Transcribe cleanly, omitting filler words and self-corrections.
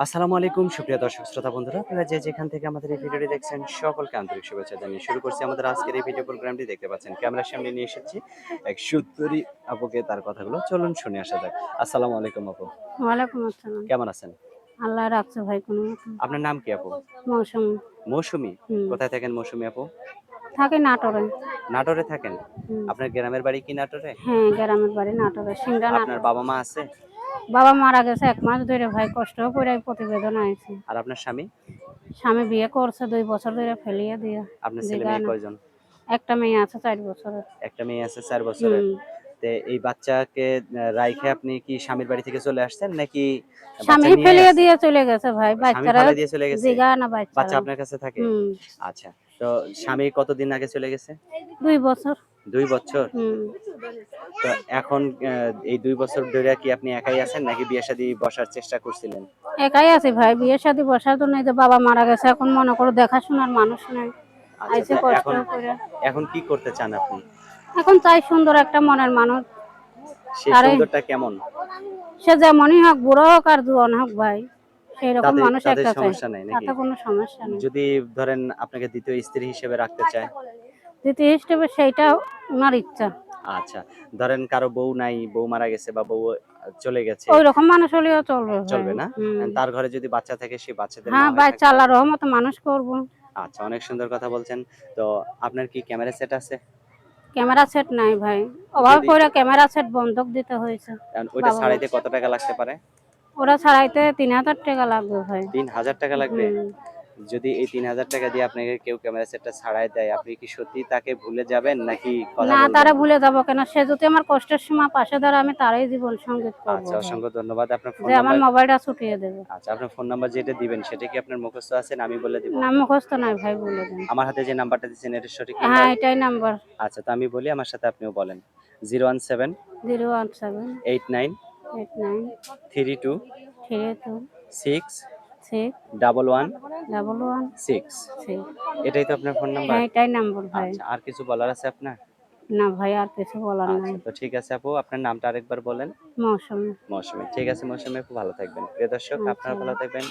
আসসালামু আলাইকুম সুপ্রিয় দর্শক শ্রোতা বন্ধুরা, আপনারা যে যেখান থেকে আমাদের এই ভিডিওটি দেখছেন সকলকে আন্তরিক শুভেচ্ছা জানিয়ে শুরু করছি আমাদের আজকের এই ভিডিও প্রোগ্রামটি। দেখতে পাচ্ছেন ক্যামেরার সামনে নিয়ে এসেছি এক সুন্দরী আপুকে, তার কথাগুলো চলুন শুনে আসা যাক। আসসালামু আলাইকুম আপু, ওয়ালাইকুম আসসালাম। কেমন আছেন? আল্লাহ রাখছে ভাই কোনো মতন। আপনার নাম কি আপু? মৌসুমী। মৌসুমী? হুম। কোথায় থাকেন মৌসুমী আপু? থাকি নাটোরে। নাটোরে থাকেন? হুম। আপনার গ্রামের বাড়ি কি নাটোরে? হ্যাঁ, গ্রামের বাড়ি নাটোরে, সিংড়া আপনার নাটোর। বাবা মা আছে? বাবা মারা গেছে ১ মাস ধরে ভাই, কষ্ট করে প্রতিবেদন আইছে। আর আপনার স্বামী? স্বামী বিয়ে করছে ২ বছর ধরে, ফেলিয়ে দিয়ে। আপনার ছেলে দিঘা মেয়ে না। কয়জন? একটা মেয়ে আছে ৪ বছরের। একটা মেয়ে আছে ৪ বছরের। হুম। তে এই বাচ্চাকে রাইখে আপনি কি স্বামীর বাড়ি থেকে চলে আসছেন নাকি বাচ্চা স্বামী নিয়ে ফেলিয়ে আসছেন? দিয়ে চলে গেছে ভাই, স্বামী বাচ্চারা ফালাই দিয়ে চলে গেছে? দিঘা না বাচ্চা বাচ্চারা। আপনার কাছে থাকে? হুম। আচ্ছা। তো স্বামী কতদিন আগে চলে গেছে? ২ বছর। ২ বছর? হুম। তো এখন এই ২ বছর ধরে কি আপনি একাই আছেন নাকি বিয়ে-শাদী বসার চেষ্টা করছিলেন? একাই আছি ভাই, বিয়ে শাদী বসার জন্য। এই যে বাবা মারা গেছে, এখন মনে করো দেখাশোনার মানুষ নাই। আচ্ছা, আইছে তো কষ্ট এখন করে। এখন কি করতে চান আপনি? এখন চাই সুন্দর একটা মনের মানুষ। সেই তারে সুন্দরটা কেমন? সে যেমনই হোক, বুড়ো হোক আর জোয়ান হোক ভাই, সেই রকম তাতে মানুষ তাতে একটা চাই। সমস্যা নাই নাকি? তাতে কোনো সমস্যা নেই। যদি ধরেন আপনাকে দ্বিতীয় স্ত্রী হিসেবে রাখতে চায়? দ্বিতীয় হিসেবে সেইটা ওনার ইচ্ছা। আচ্ছা। ধরেন কারো বউ নাই, বউ মারা গেছে বা বউ চলে গেছে, ওই রকম মানুষ হলেও চলবে ভাই। চলবে না? হুম। তার ঘরে যদি বাচ্চা থাকে সে বাচ্চাদের মা হ্যাঁ, হয়ে বাচ্চা থাকতে আল্লাহর পারবে? রহমতে মানুষ করব। আচ্ছা, অনেক সুন্দর কথা বলছেন। তো আপনার কি ক্যামেরা সেট আছে? ক্যামেরা সেট নাই ভাই, অভাবে যদি পড়ে ক্যামেরা সেট বন্ধক দিতে হয়েছে। ওইটা বাবা মা, ছাড়াইতে কত টাকা লাগতে পারে? ওরা ছাড়াইতে ৩,০০০ টাকা লাগবে ভাই। ৩,০০০ টাকা লাগবে? হুম। যদি এই ৩,০০০ টাকা দিয়ে আপনাকে কেউ ক্যামেরা সেটটা ছাড়াই দেয়, আপনি কি সত্যিই তাকে ভুলে যাবেন নাকি কথা না, বলবেন? তারা ভুলে যাবো কেন? সে যদি আমার কষ্টের সময় পাশে দাঁড়ায়, আমি তারাই জীবন সঙ্গীত করবো আচ্ছা, ভাই। অসংখ্য ধন্যবাদ। আপনার ফোন যে আমার নাম্বার? মোবাইলটা ছুটিয়ে দেবে। আচ্ছা, আপনার ফোন নাম্বার যেটা দিবেন সেটা কি আপনার মুখস্থ আছে না আমি বলে দিব? না, মুখস্থ নাই ভাই, বলে দেন। আমার হাতে যে নাম্বারটা দিচ্ছেন এটা সঠিক হ্যাঁ, নাম্বার? এটাই নাম্বার। আচ্ছা, তো আমি বলি, আমার সাথে আপনিও বলেন। 017 017 89 89 32 32 6 6 11 11 6। 6। এটাই তো আপনার ফোন নাম্বার? হ্যাঁ, এটাই নাম্বার ভাই। আচ্ছা, আর কিছু বলার আছে আপনার? না ভাই, আর কিছু বলার নাই। আচ্ছা, তো ঠিক আছে আপু, আপনার নামটা আরেকবার বলেন। মৌসুমী। মৌসুমী। ঠিক আছে মৌসুমী আপু, ভালো থাকবেন। প্রিয় দর্শক, আচ্ছা। আপনারা ভালো থাকবেন।